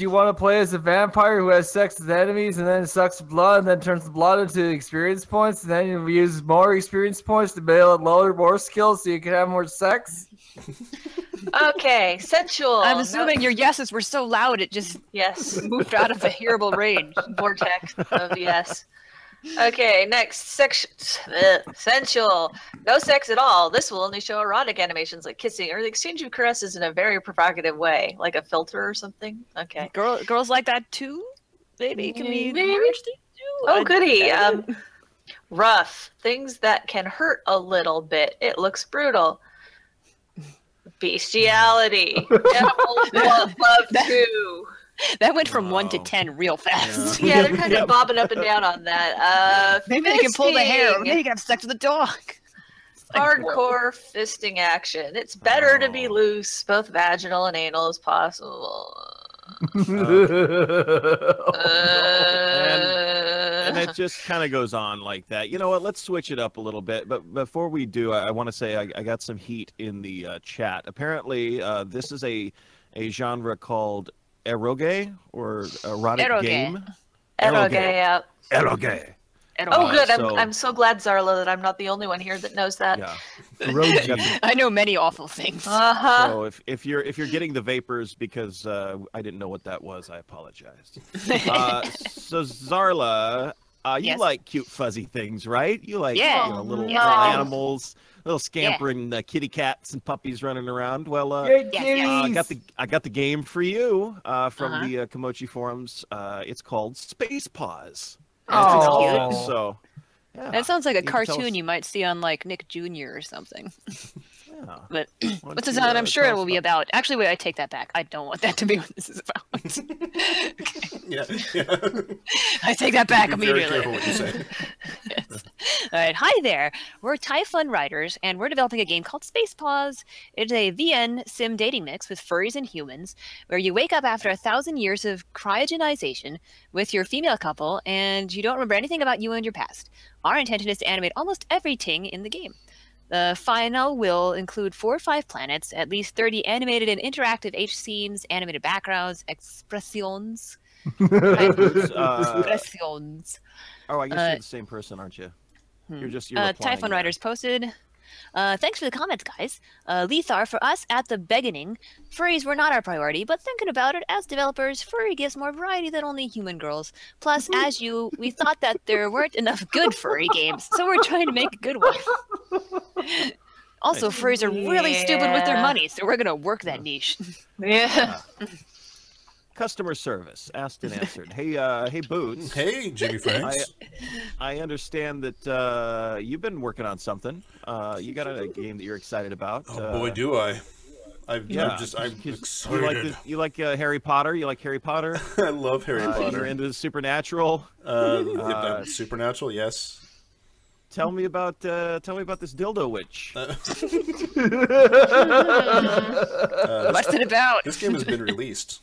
Do you want to play as a vampire who has sex with enemies and then sucks blood and then turns the blood into experience points and then you use more experience points to be able to lower more skills so you can have more sex? Okay, sensual. I'm assuming your yeses were so loud it just moved out of the hearable range. Vortex of yes. Okay, next section. Sensual. No sex at all. This will only show erotic animations like kissing or the exchange of caresses in a very provocative way, like a filter or something. Okay. Girls like that too? Maybe can we Maybe. encourage them to? Oh, goody. Rough. Things that can hurt a little bit. It looks brutal. Bestiality. Animals love too. That went from 1 to 10 real fast. Yeah, they're kind of bobbing up and down on that. Maybe they can pull the hair. Maybe they can have sex with a dog. Hardcore fisting action. It's better to be loose, both vaginal and anal as possible. And it just kind of goes on like that. You know what? Let's switch it up a little bit. But before we do, I want to say I got some heat in the chat. Apparently, this is a genre called eroge or erotic game. Eroge, yeah. Eroge. Oh, good. I'm so glad, Zarla, that I'm not the only one here that knows that. Yeah. I know many awful things. So if you're getting the vapors because I didn't know what that was, I apologize. So Zarla, you like cute fuzzy things, right? You like little animals, little scampering kitty cats and puppies running around. Well, I got the game for you from the Komochi forums. It's called Space Paws. Oh, so yeah. That sounds like a cartoon you might see on like Nick Jr. or something. Yeah. But what's this on? I'm sure it will be about. Actually, wait, I take that back. I don't want that to be what this is about. Yeah. I take that back immediately. Very careful what you say. Yes. All right, hi there. We're Typhon writers, and we're developing a game called Space Paws. It's a VN sim dating mix with furries and humans, where you wake up after 1,000 years of cryogenization with your female couple, and you don't remember anything about you and your past. Our intention is to animate almost everything in the game. The final will include 4 or 5 planets, at least 30 animated and interactive H scenes, animated backgrounds, expressions. Expressions. Oh, I guess you're the same person, aren't you? You're Typhon Writers posted. Thanks for the comments, guys. Lethar, for us at the beginning, furries were not our priority, but thinking about it, as developers, furry gives more variety than only human girls. Plus, we thought that there weren't enough good furry games, so we're trying to make a good one. Also, furries are really stupid with their money, so we're going to work that niche. Yeah. Customer service, asked and answered. Hey, Boots. Hey, Jimmy Franks. I understand that you've been working on something. You got a game that you're excited about. Oh boy, do I! I'm excited. You like Harry Potter? You like Harry Potter? I love Harry Potter. You're into the supernatural. Supernatural, yes. Tell me about this dildo witch. What's it about? This game has been released.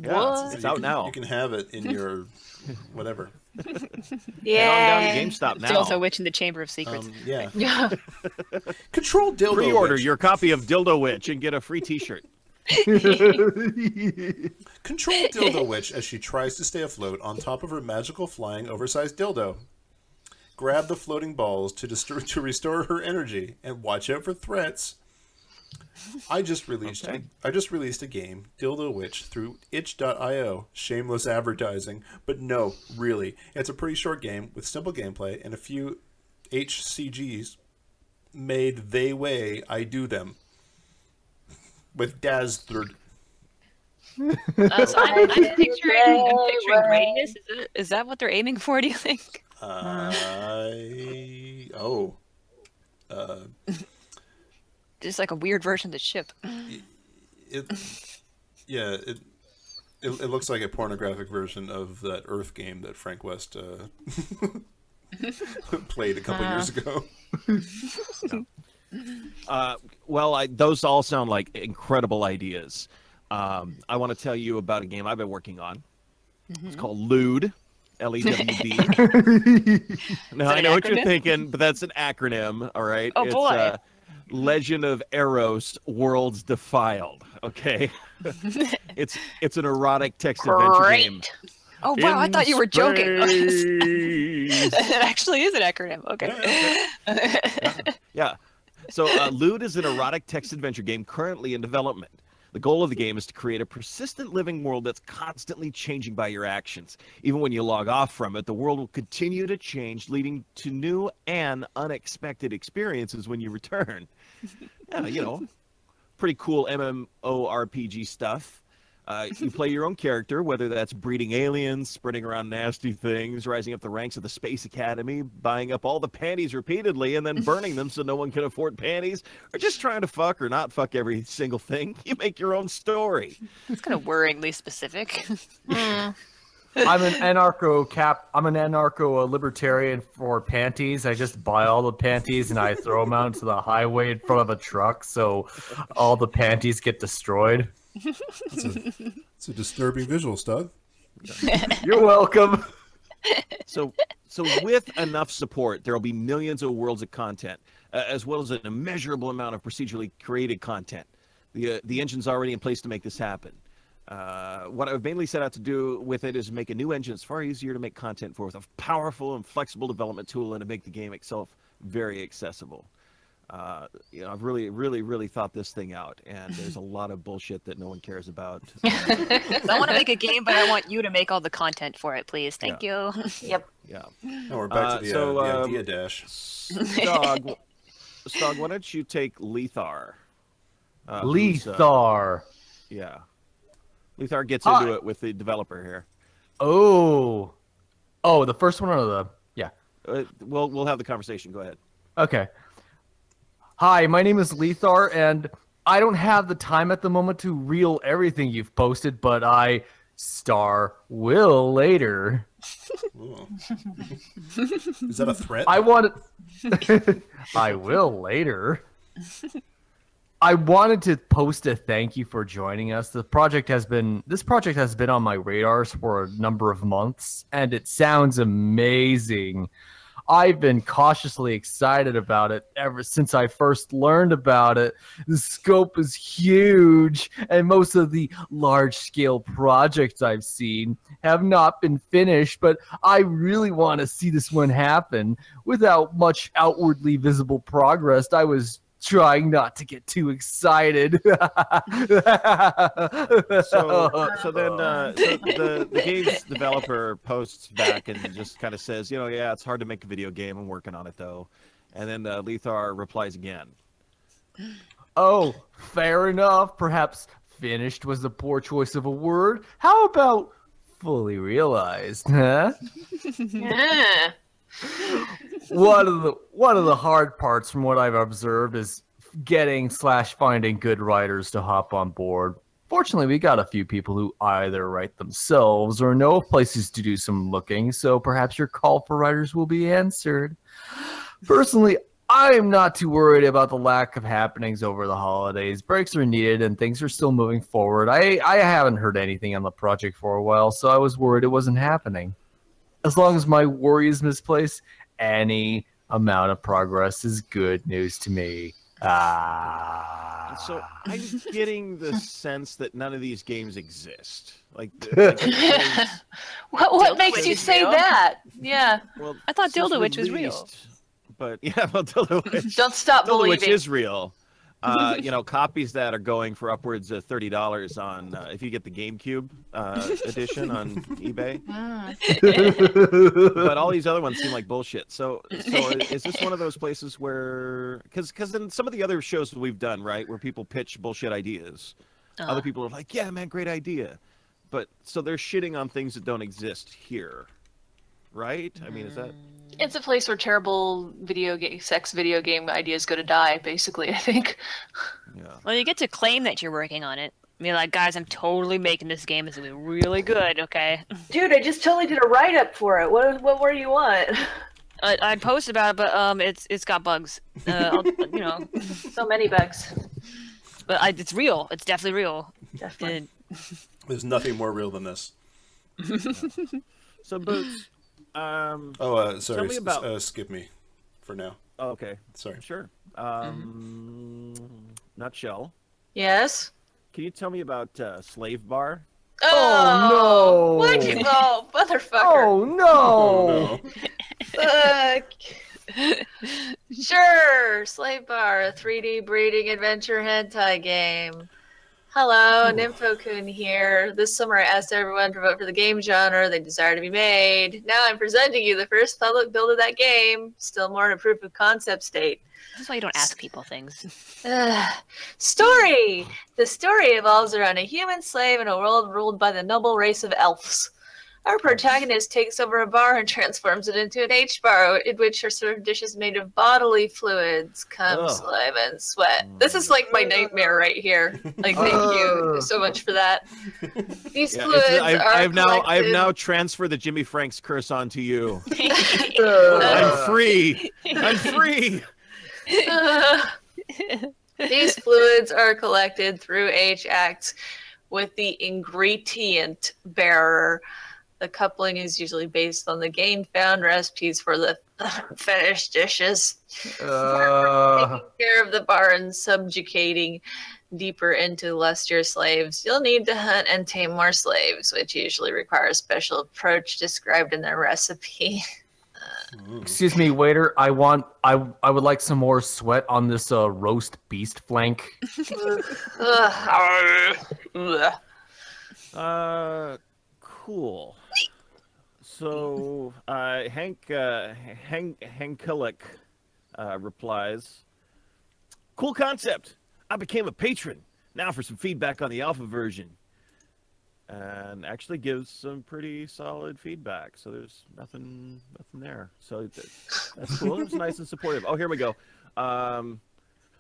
Yeah, it's out now. You can have it in your whatever. Yeah. Down to GameStop now. It's also Witch in the Chamber of Secrets. Yeah. Control Dildo Pre-order Witch. your copy of Dildo Witch and get a free T-shirt. Control Dildo Witch as she tries to stay afloat on top of her magical flying oversized dildo. Grab the floating balls to restore her energy and watch out for threats. I just released a game, Dildo Witch, through itch.io. Shameless advertising, but no, really, it's a pretty short game with simple gameplay and a few HCGs made they way I do them with Daz third. So I'm picturing radius. Is that what they're aiming for? Do you think? Just like a weird version of the ship. It looks like a pornographic version of that Earth game that Frank West played a couple years ago. Well, those all sound like incredible ideas. I want to tell you about a game I've been working on. It's called Lewd. L-E-W-D. Now, I know what you're thinking, but that's an acronym, all right? Oh, boy. Legend of Eros: Worlds Defiled. Okay, it's an erotic text adventure game. Oh wow! I thought you were joking. Space. It actually is an acronym. Okay. Yeah. So Lewd is an erotic text adventure game currently in development. The goal of the game is to create a persistent living world that's constantly changing by your actions. Even when you log off from it, the world will continue to change, leading to new and unexpected experiences when you return. Yeah, you know, pretty cool MMORPG stuff. You play your own character, whether that's breeding aliens, spreading around nasty things, rising up the ranks of the Space Academy, buying up all the panties repeatedly, and then burning them so no one can afford panties, or just trying to fuck or not fuck every single thing. You make your own story. It's kind of worryingly specific. I'm an anarcho libertarian for panties. I just buy all the panties and I throw them out into the highway in front of a truck, so all the panties get destroyed. It's a disturbing visual, Stug. You're welcome. So with enough support, there will be millions of worlds of content, as well as an immeasurable amount of procedurally created content. The engine's already in place to make this happen. What I've mainly set out to do with it is make a new engine that's far easier to make content for, with a powerful and flexible development tool, and to make the game itself very accessible. You know, I've really thought this thing out, and there's a lot of bullshit that no one cares about. I want to make a game, but I want you to make all the content for it, please. Thank you. Yep. Yeah. Now we're back to the idea dash. Stog, why don't you take Lethar? Lethar. Yeah. Lethar gets into it with the developer here. Oh, the first one or the We'll have the conversation. Go ahead. Okay. Hi, my name is Lethar, and I don't have the time at the moment to reel everything you've posted, but I will later. Is that a threat? I will later. I wanted to post a thank you for joining us. This project has been on my radars for a number of months, and it sounds amazing. I've been cautiously excited about it ever since I first learned about it. The scope is huge, and most of the large-scale projects I've seen have not been finished, but I really want to see this one happen. Without much outwardly visible progress, I was trying not to get too excited. So the game's developer posts back and just kind of says, yeah, it's hard to make a video game. I'm working on it, though. And then Lethar replies again. Oh, fair enough. Perhaps finished was a poor choice of a word. How about fully realized, huh? Yeah. One of the hard parts from what I've observed is finding good writers to hop on board. Fortunately, we got a few people who either write themselves or know of places to do some looking, so perhaps your call for writers will be answered. Personally, I am not too worried about the lack of happenings over the holidays. Breaks are needed and things are still moving forward. I haven't heard anything on the project for a while, so I was worried it wasn't happening. As long as my worry is misplaced, any amount of progress is good news to me. So I'm getting the sense that none of these games exist. What makes you say that? Yeah. Well, I thought Dildo Witch was real. But yeah, well, Dildo Witch. Don't stop Dildo believing. Witch is real. Copies that are going for upwards of $30 on if you get the GameCube edition on eBay. But all these other ones seem like bullshit. So is this one of those places where, because in some of the other shows that we've done, right, where people pitch bullshit ideas, other people are like, yeah, man, great idea. But so they're shitting on things that don't exist here, right? I mean, is that? It's a place where terrible sex video game ideas go to die, basically, I think. Yeah. Well, you get to claim that you're working on it. I mean, like, guys, I'm totally making this game. It's going to be really good, okay? Dude, I just totally did a write-up for it. What more do you want? I posted about it, but it's got bugs. So many bugs. But it's real. It's definitely real. Definitely. There's nothing more real than this. So, Boots. Sorry. Tell me about... skip me for now. Oh, okay. Sorry. Sure. Nutshell. Yes. Can you tell me about Slave Bar? Oh, no. What? Oh, motherfucker. Oh no! Fuck. Sure, Slave Bar, a 3D breeding adventure hentai game. Hello, Nympho-kun here. This summer I asked everyone to vote for the game genre they desire to be made. Now I'm presenting you the first public build of that game, still more in a proof of concept state. That's why you don't ask people things. Story! The story evolves around a human slave in a world ruled by the noble race of elves. Our protagonist takes over a bar and transforms it into an H-bar, in which are served dishes made of bodily fluids, cum, slime, and sweat. This is like my nightmare right here. Like, thank you so much for that. These fluids I've now transferred the Jimmy Frank's curse onto you. I'm free. I'm free. These fluids are collected through H-acts with the ingredient bearer. The coupling is usually based on the game-found recipes for the finished dishes. Taking care of the bar and subjugating deeper into lustier slaves, you'll need to hunt and tame more slaves, which usually requires a special approach described in the recipe. Excuse me, waiter. I would like some more sweat on this roast beast flank. Cool. So Hankulik replies, "Cool concept. I became a patron. Now for some feedback on the alpha version." And actually gives some pretty solid feedback. So there's nothing there. So that's cool. It's nice and supportive. Oh, here we go.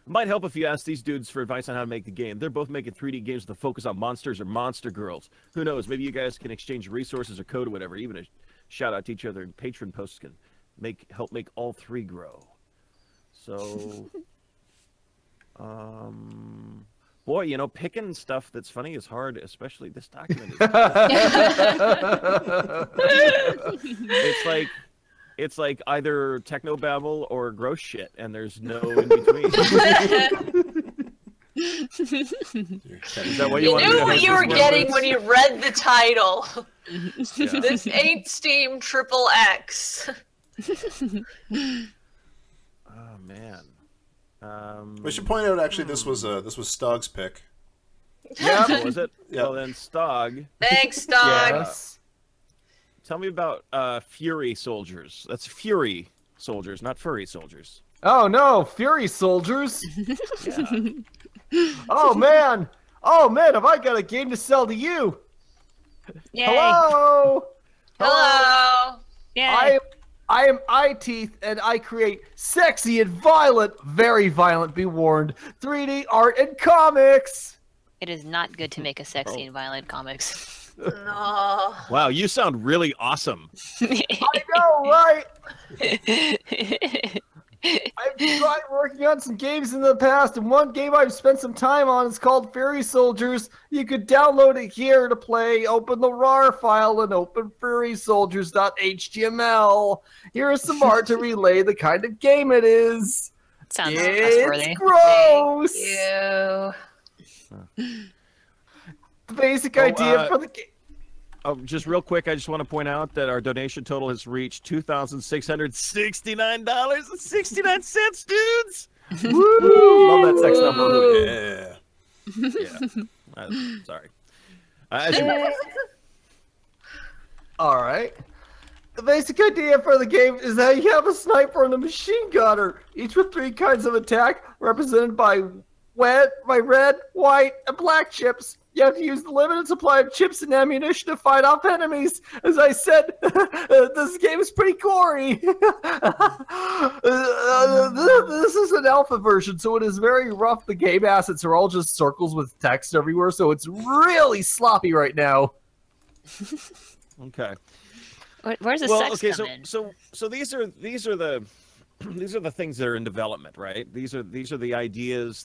Might help if you ask these dudes for advice on how to make the game. They're both making 3D games with a focus on monsters or monster girls. Who knows? Maybe you guys can exchange resources or code or whatever. Even a shout out to each other and patron posts can help make all three grow. So, boy, you know, picking stuff that's funny is hard, especially this document. It's like either technobabble or gross shit, and there's no in between. Is that what you knew what you were getting when you read the title. Yeah. This ain't Steam XXX. Oh man. We should point out actually this was Stog's pick. Yeah, what was it? Yeah. Well then, Stog. Thanks, Stog. Yes. Tell me about Fury Soldiers. That's Fury Soldiers, not Furry Soldiers. Oh no, Fury Soldiers. Yeah. Oh man, have I got a game to sell to you? Yay. Hello. Hello. Yay. I am Eye Teeth, and I create sexy and violent, very violent, be warned, 3D art and comics. It is not good to make a sexy and violent comics. No. Wow, you sound really awesome. I know, right? I've tried working on some games in the past, and one game I've spent some time on is called Fury Soldiers. You could download it here to play. Open the RAR file and open furysoldiers.html. Here is some art to relay the kind of game it is. Sounds It's trustworthy. gross. Thank you. The basic idea for the game. Oh, just real quick, I just want to point out that our donation total has reached $2,669.69, dudes. Woo! Love that sex number. Yeah. Yeah. Sorry. As you All right. The basic idea for the game is that you have a sniper and a machine gunner, each with 3 kinds of attack, represented by red, white, and black chips. You have to use the limited supply of chips and ammunition to fight off enemies. As I said, this game is pretty gory. This is an alpha version, so it is very rough. The game assets are all just circles with text everywhere, so it's really sloppy right now. Okay. Where's the sex come in? So these are the these are the things that are in development, right? These are the ideas